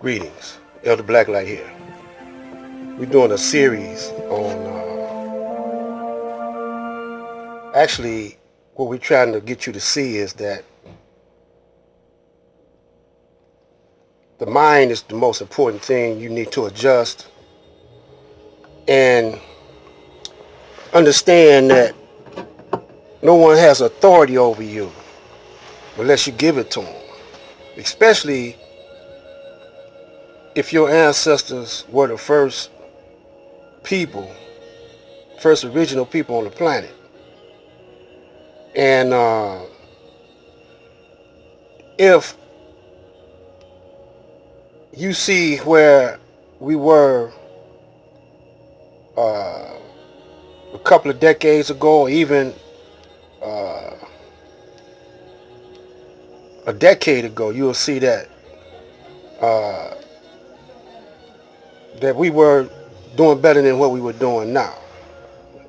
Greetings, Elder Blacklight here. We're doing a series on, actually, what we're trying to get you to see is that the mind is the most important thing you need to adjust and understand that no one has authority over you unless you give it to them, especially if your ancestors were the first people, first original people on the planet. And if you see where we were a couple of decades ago, or even uh, a decade ago, you will see that uh, that we were doing better than what we were doing now,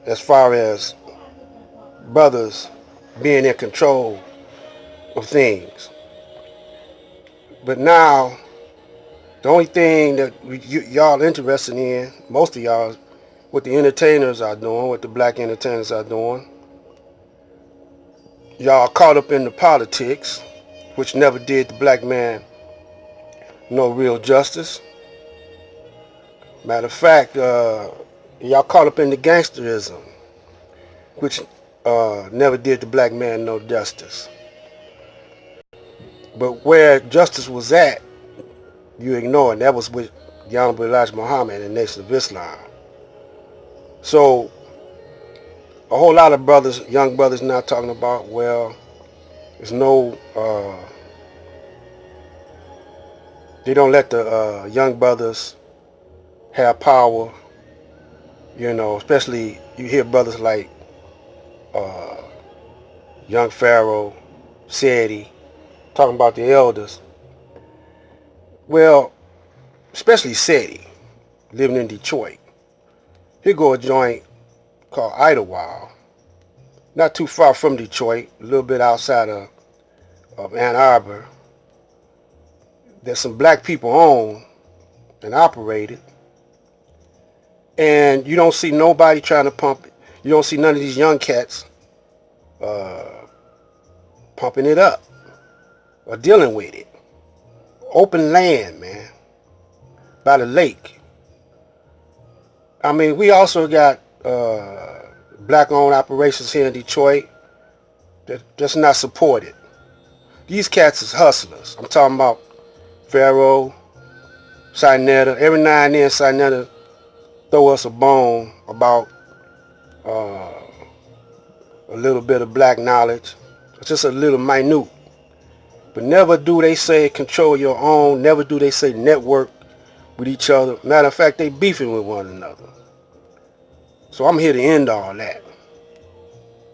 as far as brothers being in control of things. But now, the only thing that y'all interested in, most of y'all, what the entertainers are doing, what the black entertainers are doing, y'all caught up in the politics, which never did the black man no real justice. Matter of fact, y'all caught up in the gangsterism, which never did the black man no justice. But where justice was at, you ignore it. That was with the Honorable Elijah Muhammad and the Nation of Islam. So a whole lot of brothers, young brothers now talking about, well, there's no, they don't let the young brothers have power, especially you hear brothers like uh, Young Pharaoh, Seti, talking about the elders. Well, especially Seti, living in Detroit. He go a joint called Idlewild, not too far from Detroit, a little bit outside of Ann Arbor, that some black people own and operated. And you don't see nobody trying to pump it. You don't see none of these young cats uh, pumping it up or dealing with it. Open land, man, by the lake. I mean, we also got black-owned operations here in Detroit that's not supported. These cats is hustlers. I'm talking about Pharaoh, Sinetta. Every now and then, Sinetta throw us a bone about uh, a little bit of black knowledge. It's just a little minute. But never do they say control your own. Never do they say network with each other. Matter of fact, they beefing with one another. So I'm here to end all that.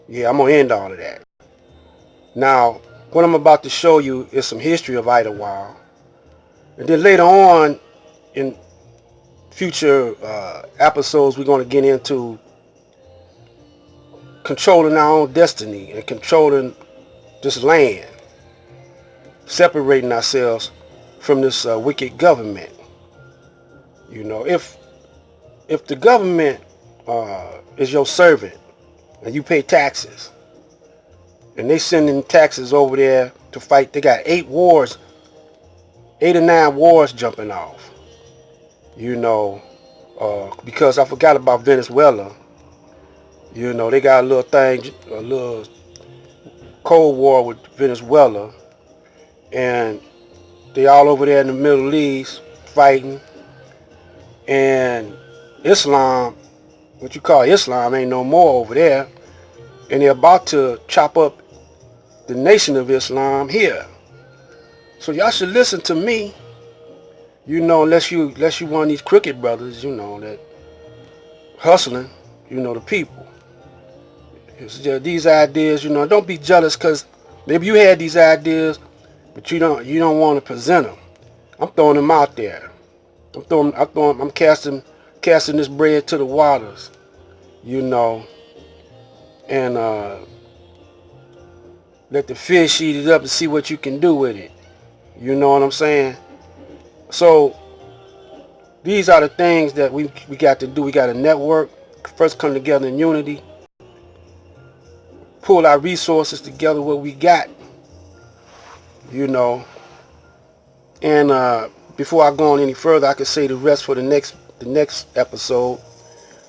Yeah, I'm going to end all of that. Now, what I'm about to show you is some history of Idlewild. And then later on in future episodes, we're going to get into controlling our own destiny and controlling this land, separating ourselves from this wicked government. If the government is your servant and you pay taxes, and they sending taxes over there to fight, they got 8 or 9 wars jumping off. Because I forgot about Venezuela. They got a little thing, a little Cold War with Venezuela, and they all over there in the Middle East fighting. And Islam, what you call Islam, ain't no more over there, and they're about to chop up the Nation of Islam here. So y'all should listen to me. Unless you one of these crooked brothers, that hustling, the people. It's just these ideas, don't be jealous because maybe you had these ideas, but you don't want to present them. I'm throwing them out there. I'm casting this bread to the waters, and let the fish eat it up and see what you can do with it. You know what I'm saying? So these are the things that we got to do. We got to network, first come together in unity, pull our resources together, what we got, you know. And before I go on any further, I can say the rest for the next episode.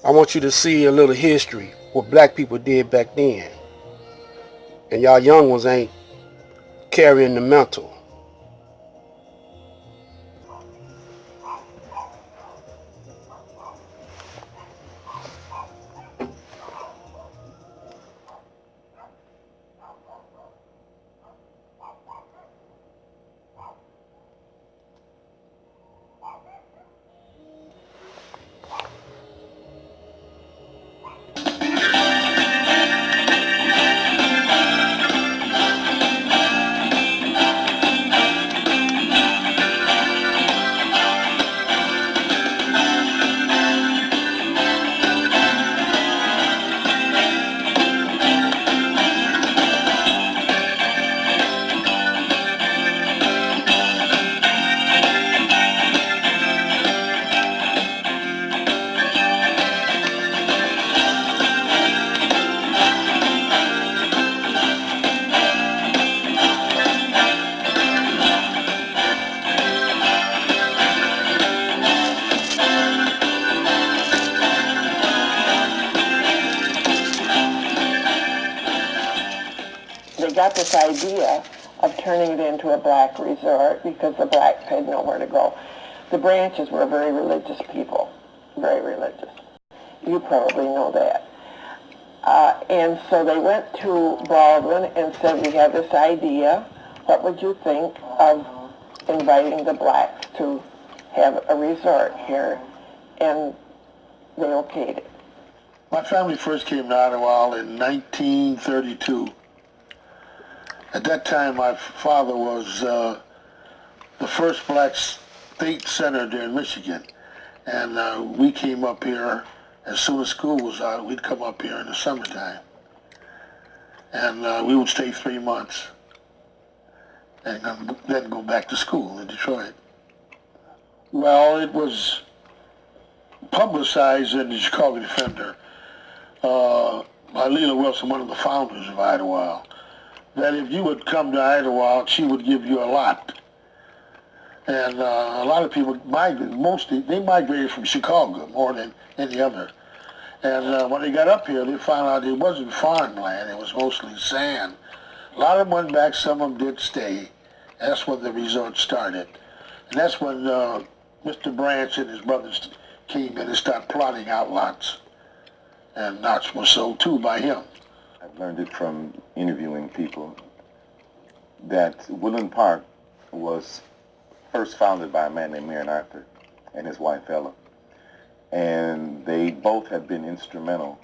I want you to see a little history, what black people did back then. And y'all young ones ain't carrying the mantle. They got this idea of turning it into a black resort because the blacks had nowhere to go. The Branches were very religious people, very religious. You probably know that. And so they went to Baldwin and said, we have this idea. What would you think of inviting the blacks to have a resort here? And they okayed it. My family first came to Ottawa in 1932. At that time, my father was the first black state senator in Michigan. And we came up here, as soon as school was out, we'd come up here in the summertime. And we would stay 3 months and then go back to school in Detroit. Well, it was publicized in the Chicago Defender by Leela Wilson, one of the founders of Idlewild, that if you would come to Idlewild, she would give you a lot. And a lot of people migrated, they migrated from Chicago more than any other. And when they got up here, they found out it wasn't farmland, it was mostly sand. A lot of them went back, some of them did stay. That's when the resort started. And that's when Mr. Branch and his brothers came in and started plotting out lots. And lots were sold too by him. I've learned it from interviewing people that Woodland Park was first founded by a man named Marion Arthur and his wife Ella. And they both had been instrumental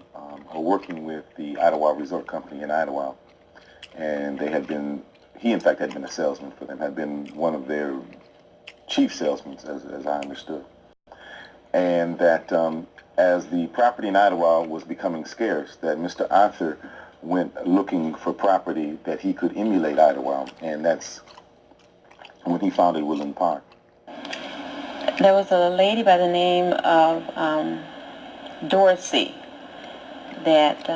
working with the Idlewild Resort Company in Idlewild. And they had been, he in fact had been a salesman for them, had been one of their chief salesmen as I understood. And that as the property in Idlewild was becoming scarce, that Mr. Arthur went looking for property that he could emulate Idlewild, and that's when he founded Woodland Park. There was a lady by the name of Dorsey that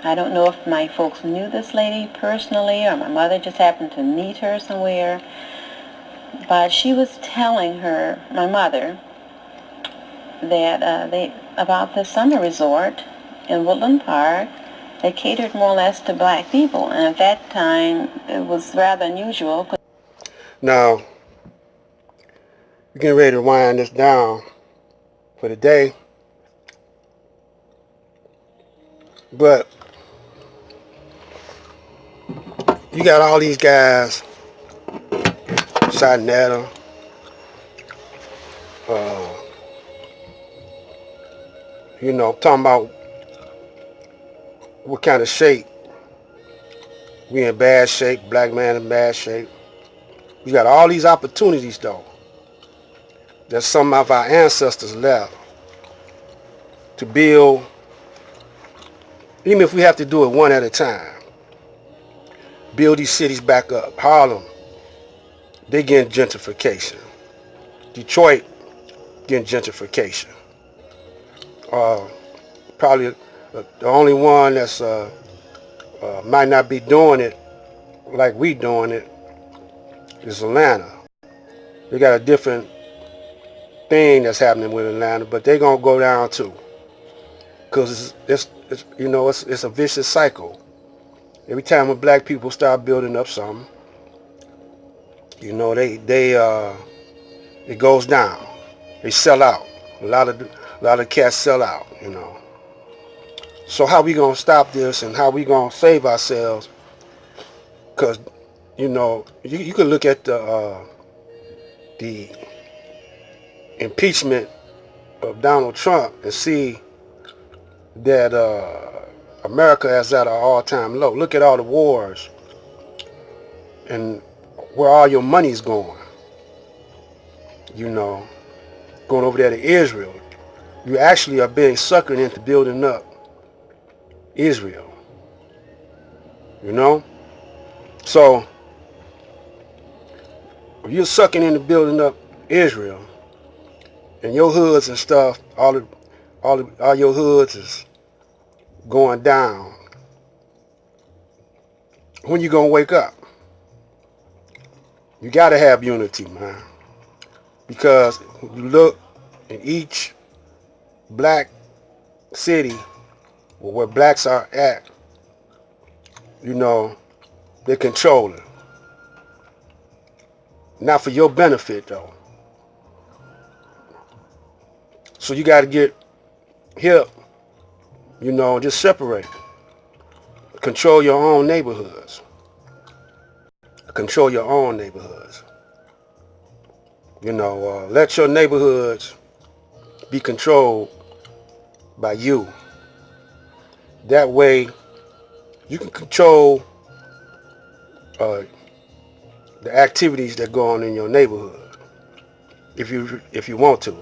I don't know if my folks knew this lady personally or my mother just happened to meet her somewhere, but she was telling my mother, that about the summer resort in Woodland Park that catered more or less to black people, and at that time it was rather unusual. Now, we're getting ready to wind this down for the day. But you got all these guys shouting at her. You know, talking about what kind of shape. We in bad shape, black man in bad shape. You got all these opportunities though that some of our ancestors left to build, even if we have to do it one at a time. Build these cities back up. Harlem, they getting gentrification. Detroit getting gentrification. Probably the only one that's might not be doing it like we doing it is Atlanta. They got a different thing that's happening with Atlanta, but they're gonna go down too, because it's you know it's a vicious cycle. Every time when black people start building up something, you know it goes down. They sell out. A lot of cats sell out. You know. So how we gonna stop this and how we gonna save ourselves? Because you know you can look at the impeachment of Donald Trump and see that America is at an all-time low. Look at all the wars and where all your money's going. You know, going over there to Israel. You actually are being suckered into building up Israel. You know? So, if you're sucking into building up Israel, and your hoods and stuff, all your hoods is going down, when you gonna wake up? You gotta have unity, man. Because when you look in each black city where blacks are at, you know, they control it. Not for your benefit though. So you gotta get hip, you know, just separate. Control your own neighborhoods. Control your own neighborhoods. You know, let your neighborhoods be controlled by you. That way, you can control the activities that go on in your neighborhood, if you want to.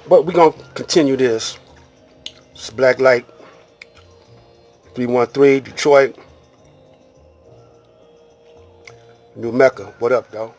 But we're gonna continue this. It's Black Light 313 Detroit, New Mecca. What up, though?